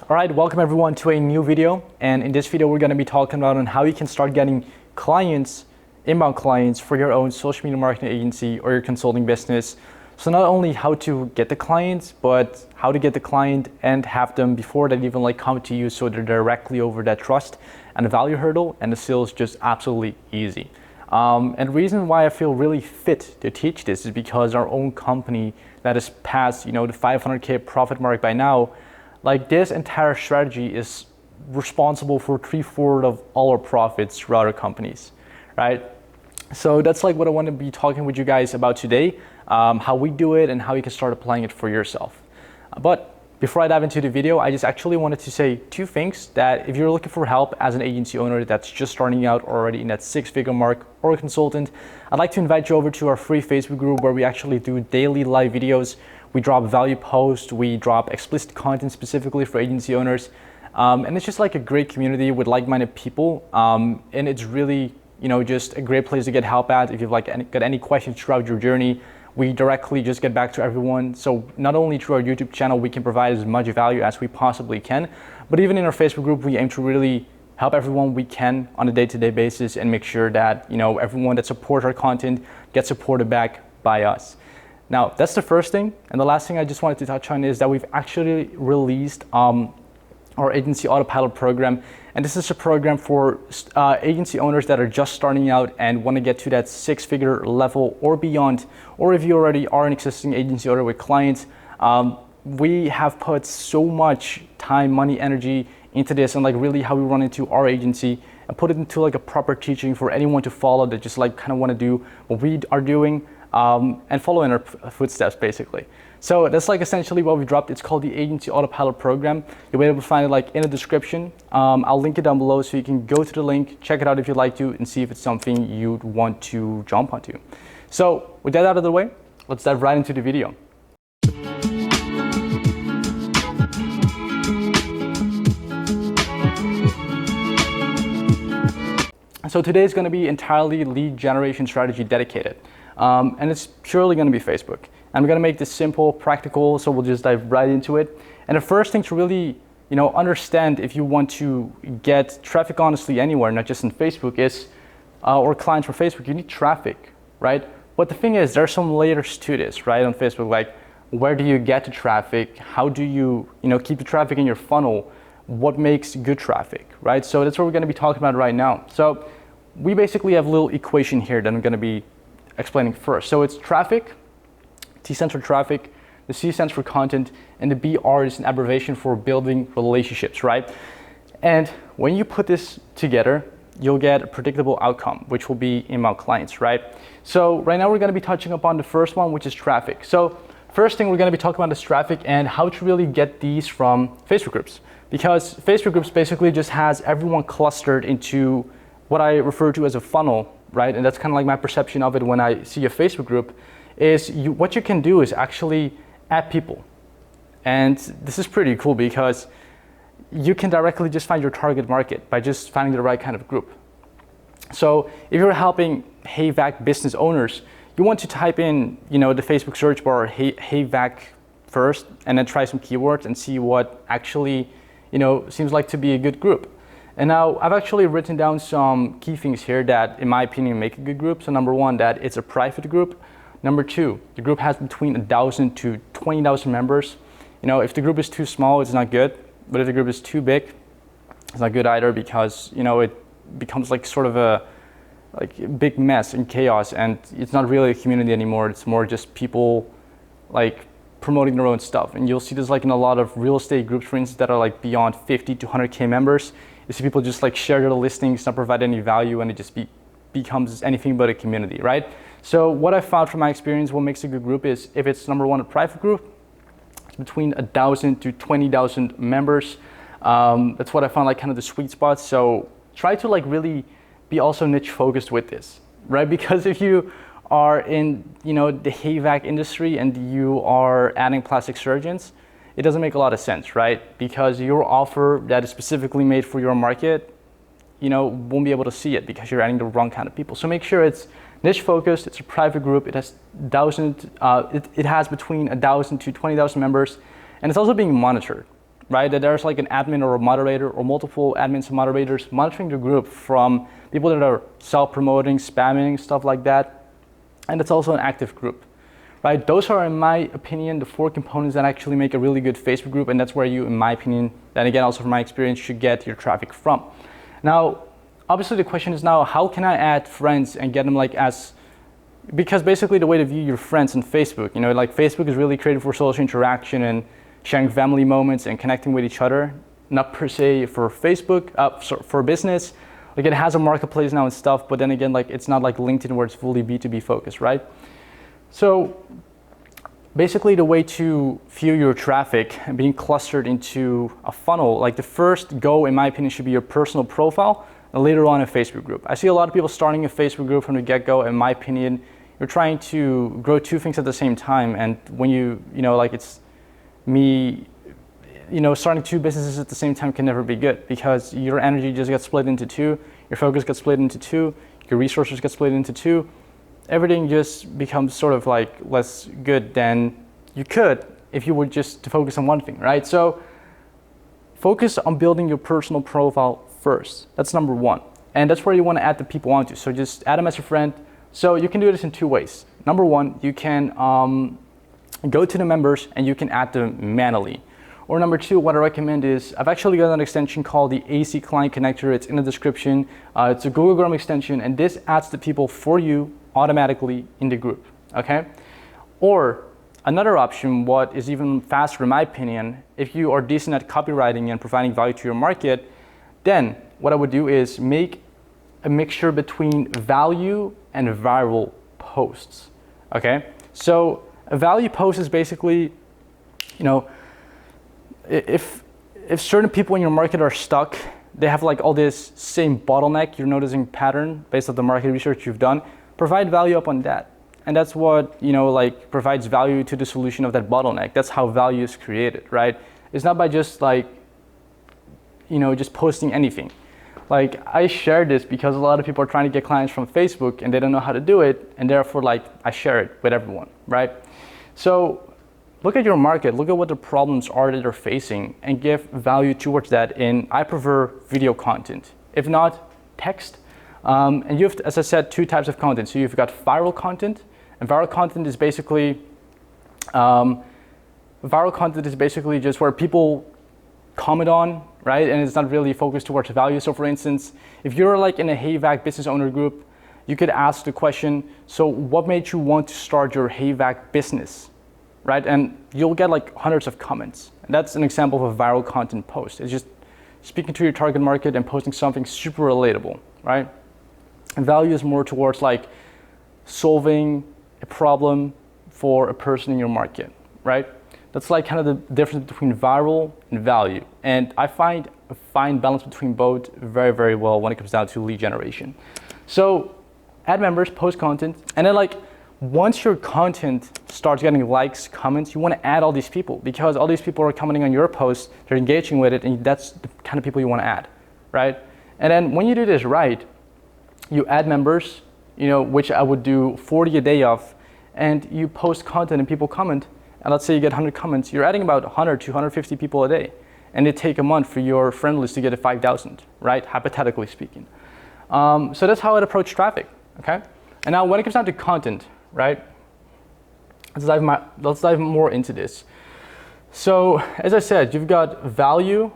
All right, welcome everyone to a new video. And in this video, we're gonna be talking about on how you can start getting clients, inbound clients for your own social media marketing agency or your consulting business. So not only how to get the clients, but how to get the client and have them before they even come to you, so they're directly over that trust and the value hurdle, and the sales just absolutely easy. And the reason why I feel really fit to teach this is because our own company that is past the 500K profit mark by now, this entire strategy is responsible for 3/4 of all our profits throughout our companies, right? So that's what I want to be talking with you guys about today, how we do it and how you can start applying it for yourself. But before I dive into the video, I just actually wanted to say two things: that if you're looking for help as an agency owner that's just starting out already in that six-figure mark, or a consultant, I'd like to invite you over to our free Facebook group where we actually do daily live videos. We drop value posts, we drop explicit content specifically for agency owners. And it's just a great community with like-minded people. And it's really, just a great place to get help at. If you've got any questions throughout your journey, we directly just get back to everyone. So not only through our YouTube channel, we can provide as much value as we possibly can, but even in our Facebook group, we aim to really help everyone we can on a day-to-day basis and make sure that, everyone that supports our content gets supported back by us. Now, that's the first thing. And the last thing I just wanted to touch on is that we've actually released our agency autopilot program. And this is a program for agency owners that are just starting out and want to get to that six-figure level or beyond. Or if you already are an existing agency owner with clients, we have put so much time, money, energy into this, and really how we run into our agency, and put it into a proper teaching for anyone to follow that just kind of want to do what we are doing. And follow in our footsteps, basically. So that's essentially what we dropped. It's called the Agency Autopilot Program. You'll be able to find it in the description. I'll link it down below so you can go to the link, check it out if you'd like to, and see if it's something you'd want to jump onto. So with that out of the way, let's dive right into the video. So today is going to be entirely lead generation strategy dedicated. And it's purely going to be Facebook. I'm going to make this simple, practical, so we'll just dive right into it. And the first thing to really, understand if you want to get traffic honestly anywhere, not just in Facebook, is, or clients for Facebook, you need traffic, right? But the thing is, there are some layers to this, right? On Facebook, where do you get the traffic? How do you, keep the traffic in your funnel? What makes good traffic, right? So that's what we're going to be talking about right now. So we basically have a little equation here that I'm going to be explaining first. So it's traffic, T stands for traffic, the C stands for content, and the BR is an abbreviation for building relationships, right? And when you put this together, you'll get a predictable outcome, which will be inbound clients, right? So right now we're going to be touching upon the first one, which is traffic. So first thing we're going to be talking about is traffic and how to really get these from Facebook groups, because Facebook groups basically just has everyone clustered into what I refer to as a funnel, right? And that's kind of my perception of it when I see a Facebook group. Is what you can do is actually add people. And this is pretty cool because you can directly just find your target market by just finding the right kind of group. So if you're helping HeyVac business owners, you want to type in, the Facebook search bar, HeyVac first, and then try some keywords and see what actually, seems like to be a good group. And now I've actually written down some key things here that, in my opinion, make a good group. So number one, that it's a private group. Number two, the group has between 1,000 to 20,000 members. If the group is too small, it's not good. But if the group is too big, it's not good either, because, it becomes sort of a big mess and chaos, and it's not really a community anymore. It's more just people promoting their own stuff. And you'll see this in a lot of real estate groups, for instance, that are beyond 50 to 100K members. You see people just share their listings, not provide any value, and it just becomes anything but a community, right? So what I found from my experience, what makes a good group is if it's number one, a private group, it's between 1,000 to 20,000 members. That's what I found kind of the sweet spot. So try to really be also niche focused with this, right? Because if you are in the HeyVac industry and you are adding plastic surgeons, it doesn't make a lot of sense, right? Because your offer that is specifically made for your market, won't be able to see it because you're adding the wrong kind of people. So make sure it's niche focused, it's a private group, it has between 1,000 to 20,000 members, and it's also being monitored. right? That there's like an admin or a moderator or multiple admins and moderators monitoring the group from people that are self-promoting, spamming, stuff like that. And it's also an active group, right? Those are, in my opinion, the 4 components that actually make a really good Facebook group, and that's where you, in my opinion, then again, also from my experience, should get your traffic from. Now, obviously the question is now, how can I add friends and get them like because basically the way to view your friends on Facebook, like Facebook is really created for social interaction and sharing family moments and connecting with each other, not per se for Facebook, for business. Like it has a marketplace now and stuff, but then again, like it's not like LinkedIn where it's fully B2B focused, right? So basically the way to view your traffic and being clustered into a funnel, like the first go, in my opinion, should be your personal profile, and later on a Facebook group. I see a lot of people starting a Facebook group from the get-go. In my opinion, you're trying to grow 2 things at the same time, and when like it's me, starting 2 businesses at the same time can never be good, because your energy just gets split into 2, your focus gets split into 2, your resources get split into 2. Everything just becomes sort of like less good than you could if you were just to focus on one thing, right? So focus on building your personal profile first. That's number 1. And that's where you want to add the people onto. So just add them as a friend. So you can do this in 2 ways. Number 1, you can go to the members and you can add them manually. Or number 2, what I recommend is, I've actually got an extension called the AC Client Connector. It's in the description. It's a Google Chrome extension, and this adds the people for you automatically in the group, okay? Or another option, what is even faster in my opinion, if you are decent at copywriting and providing value to your market, then what I would do is make a mixture between value and viral posts, okay? So a value post is basically, if certain people in your market are stuck, they have like all this same bottleneck, you're noticing pattern based on the market research you've done, provide value up on that. And that's what, provides value to the solution of that bottleneck. That's how value is created, right? It's not by just like, just posting anything. Like I share this because a lot of people are trying to get clients from Facebook and they don't know how to do it. And therefore like I share it with everyone, right? So look at your market, look at what the problems are that they're facing and give value towards that I prefer video content. If not, text. And you have, as I said, 2 types of content. So you've got viral content, and viral content is basically just where people comment on, right? And it's not really focused towards value. So for instance, if you're like in a HeyVac business owner group, you could ask the question, so what made you want to start your HeyVac business, right? And you'll get like hundreds of comments. And that's an example of a viral content post. It's just speaking to your target market and posting something super relatable, right? And value is more towards like solving a problem for a person in your market, right? That's like kind of the difference between viral and value. And I find a fine balance between both very, very well when it comes down to lead generation. So add members, post content, and then like once your content starts getting likes, comments, you want to add all these people because all these people are commenting on your post, they're engaging with it, and that's the kind of people you want to add, right? And then when you do this right, you add members, which I would do 40 a day of, and you post content and people comment, and let's say you get 100 comments, you're adding about 100 to 150 people a day, and it take a month for your friend list to get to 5,000, right? Hypothetically speaking. So that's how I'd approach traffic, okay? And now when it comes down to content, right? Let's dive more into this. So as I said, you've got value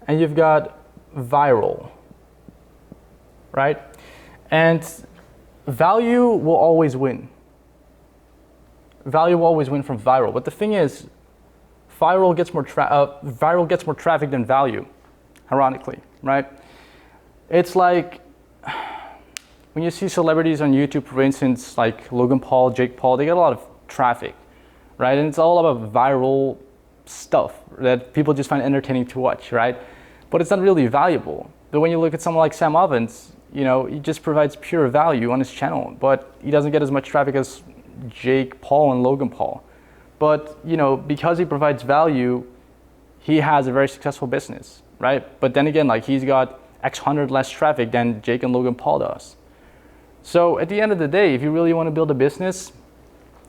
and you've got viral, right? And value will always win. Value will always win from viral. But the thing is, viral gets more traffic than value, ironically, right? It's like when you see celebrities on YouTube, for instance, like Logan Paul, Jake Paul, they get a lot of traffic, right? And it's all about viral stuff that people just find entertaining to watch, right? But it's not really valuable. But when you look at someone like Sam Ovens, he just provides pure value on his channel, but he doesn't get as much traffic as Jake Paul and Logan Paul. But, because he provides value, he has a very successful business, right? But then again, like he's got X hundred less traffic than Jake and Logan Paul does. So at the end of the day, if you really want to build a business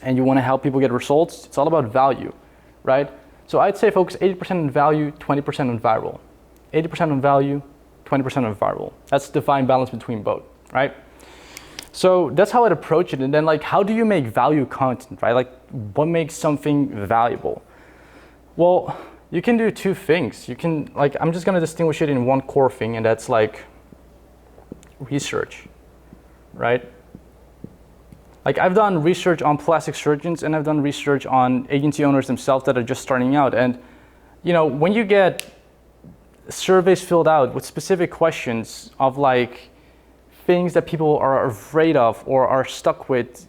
and you want to help people get results, it's all about value, right? So I'd say focus 80% on value, 20% on viral. 80% on value, 20% on viral. That's the fine balance between both, right? So that's how I'd approach it. And then like, how do you make value content, right? Like what makes something valuable? Well, you can do two things. You can, like, I'm just gonna distinguish it in one core thing, and that's like research, right? Like I've done research on plastic surgeons and I've done research on agency owners themselves that are just starting out. And you know, when you get surveys filled out with specific questions of like things that people are afraid of or are stuck with,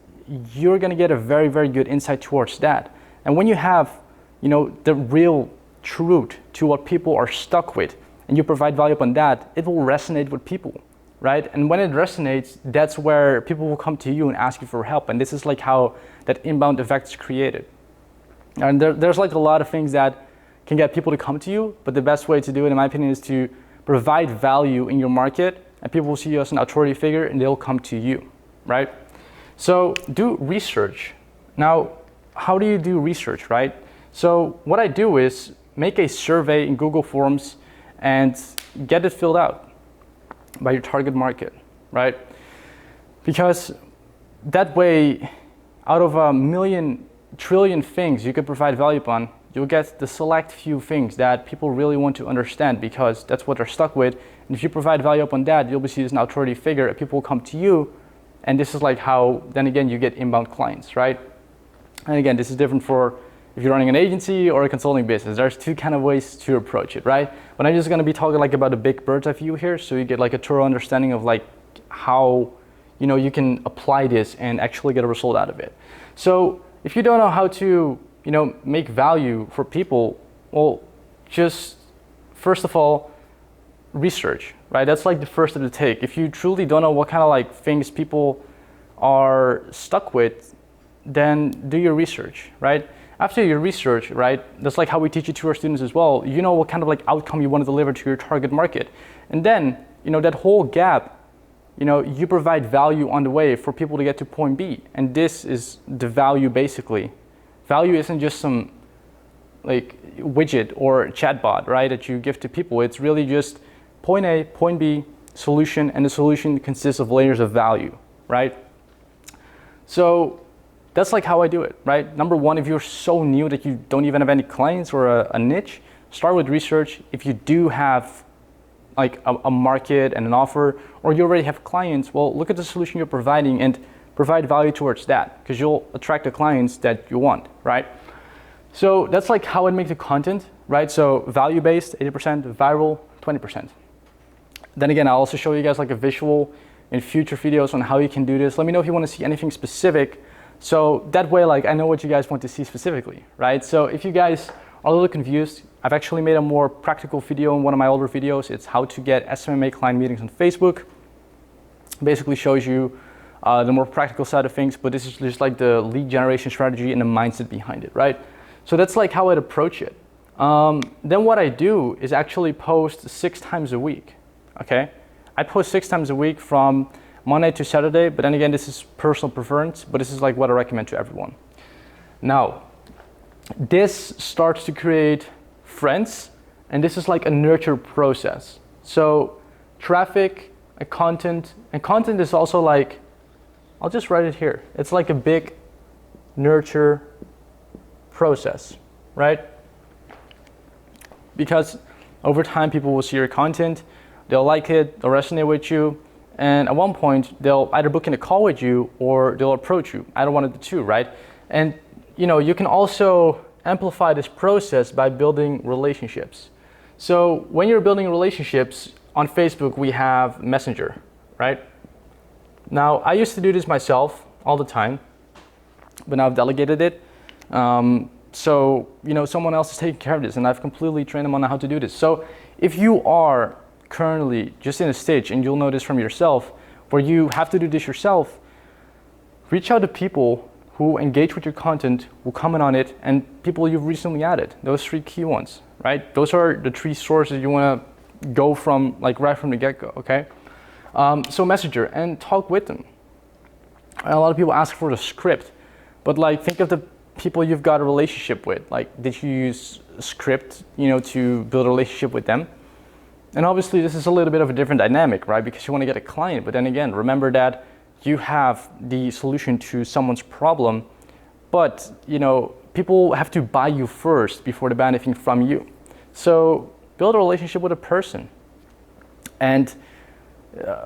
you're gonna get a very, very good insight towards that. And when you have, you know, the real truth to what people are stuck with and you provide value upon that, it will resonate with people, right? And when it resonates, that's where people will come to you and ask you for help. And this is like how that inbound effect is created. And there's like a lot of things that can get people to come to you, but the best way to do it, in my opinion, is to provide value in your market, and people will see you as an authority figure and they'll come to you, right? So do research. Now, how do you do research, right? So what I do is make a survey in Google Forms and get it filled out by your target market, right? Because that way, out of a million trillion things you could provide value upon, you'll get the select few things that people really want to understand because that's what they're stuck with. And if you provide value upon that, you'll be seen as an authority figure and people will come to you. And this is like how, then again, you get inbound clients, right? And again, this is different for if you're running an agency or a consulting business. There's two kind of ways to approach it, right? But I'm just gonna be talking like about the big bird's eye view here, so you get like a thorough understanding of like how, you know, you can apply this and actually get a result out of it. So if you don't know how to, you know, make value for people, well, just first of all, research, right? That's like the first of the take. If you truly don't know what kind of like things people are stuck with, then do your research, right? After your research, right, that's like how we teach it to our students as well. You know what kind of like outcome you want to deliver to your target market. And then, you know, that whole gap, you know, you provide value on the way for people to get to point B. And this is the value basically. Value isn't just some like widget or chatbot, right, that you give to people. It's really just point A, point B, solution, and the solution consists of layers of value, right? So that's like how I do it, right? Number one, if you're so new that you don't even have any clients or a niche, start with research. If you do have like a market and an offer, or you already have clients, well, look at the solution you're providing and provide value towards that, because you'll attract the clients that you want, right? So that's like how I make the content, right? So value-based, 80%, viral, 20%. Then again, I'll also show you guys like a visual in future videos on how you can do this. Let me know if you want to see anything specific. So that way, like, I know what you guys want to see specifically, right? So if you guys are a little confused, I've actually made a more practical video in one of my older videos. It's how to get SMMA client meetings on Facebook. Basically shows you the more practical side of things, but this is just like the lead generation strategy and the mindset behind it, right? So that's like how I'd approach it. Then what I do is actually post 6 times a week, okay? I post 6 times a week from Monday to Saturday, but then again, this is personal preference, but this is like what I recommend to everyone. Now, this starts to create friends, and this is like a nurture process. So traffic, and content is also like, I'll just write it here. It's like a big nurture process, right? Because over time, people will see your content, they'll like it, they'll resonate with you, and at one point, they'll either book in a call with you or they'll approach you. Either one of the two, right? And you know, you can also amplify this process by building relationships. So when you're building relationships, on Facebook, we have Messenger, right? Now, I used to do this myself all the time, but now I've delegated it. So, you know, someone else is taking care of this, and I've completely trained them on how to do this. So if you are currently just in a stage, and you'll know this from yourself, where you have to do this yourself, reach out to people who engage with your content, who comment on it, and people you've recently added. Those 3 key ones, right? Those are the 3 sources you want to go from, like right from the get-go, okay? So Messenger, and talk with them. And a lot of people ask for the script, but like think of the people you've got a relationship with. Like, did you use script, to build a relationship with them. And obviously this is a little bit of a different dynamic, right? Because you want to get a client, but then again, remember that you have the solution to someone's problem, but people have to buy you first before they buy anything from you. So build a relationship with a person. And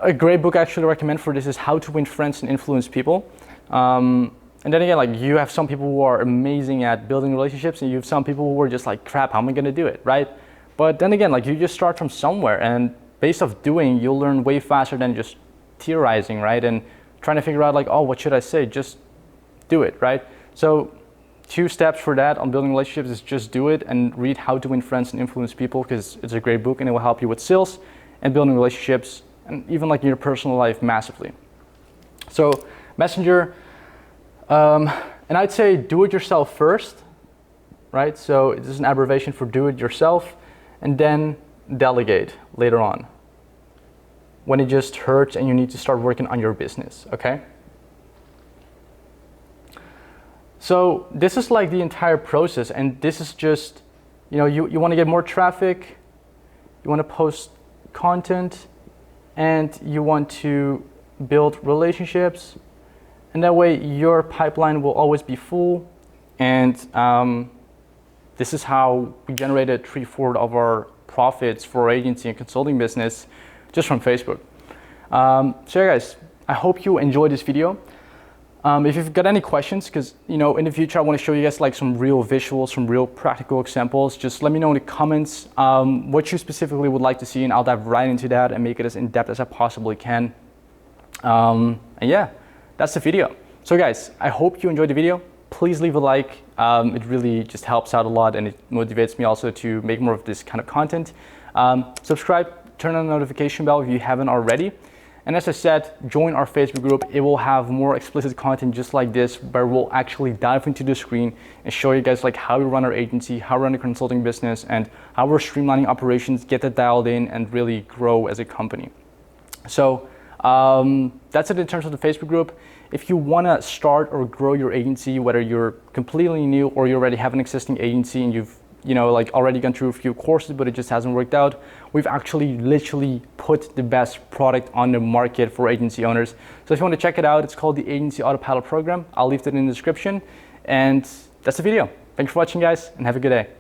a great book I actually recommend for this is How to Win Friends and Influence People. And then again, you have some people who are amazing at building relationships, and you have some people who are just like, crap, how am I gonna do it, right? But then again, you just start from somewhere, and based off doing, you'll learn way faster than just theorizing, right? And trying to figure out oh, what should I say? Just do it, right? So 2 steps for that on building relationships is just do it and read How to Win Friends and Influence People, because it's a great book and it will help you with sales and building relationships and even in your personal life massively. So Messenger, and I'd say do it yourself first, right? So this is an abbreviation for do it yourself, and then delegate later on when it just hurts and you need to start working on your business, okay? So this is the entire process, and this is just, you want to get more traffic, you want to post content, and you want to build relationships, and that way your pipeline will always be full. And this is how we generated 3/4 of our profits for our agency and consulting business just from Facebook. So yeah, guys, I hope you enjoyed this video. If you've got any questions, because in the future I want to show you guys some real visuals, some real practical examples, just let me know in the comments what you specifically would like to see, and I'll dive right into that and make it as in-depth as I possibly can. And yeah, that's the video. So guys, I hope you enjoyed the video. Please leave a like. It really just helps out a lot, and it motivates me also to make more of this kind of content. Subscribe, turn on the notification bell if you haven't already. And as I said, join our Facebook group. It will have more explicit content just like this, where we'll actually dive into the screen and show you guys how we run our agency, how we run the consulting business, and how we're streamlining operations, get that dialed in, and really grow as a company. So that's it in terms of the Facebook group. If you want to start or grow your agency, whether you're completely new or you already have an existing agency and you've already gone through a few courses, but it just hasn't worked out, we've actually literally put the best product on the market for agency owners. So if you want to check it out, it's called the Agency Autopilot Program. I'll leave it in the description. And that's the video. Thanks for watching, guys, and have a good day.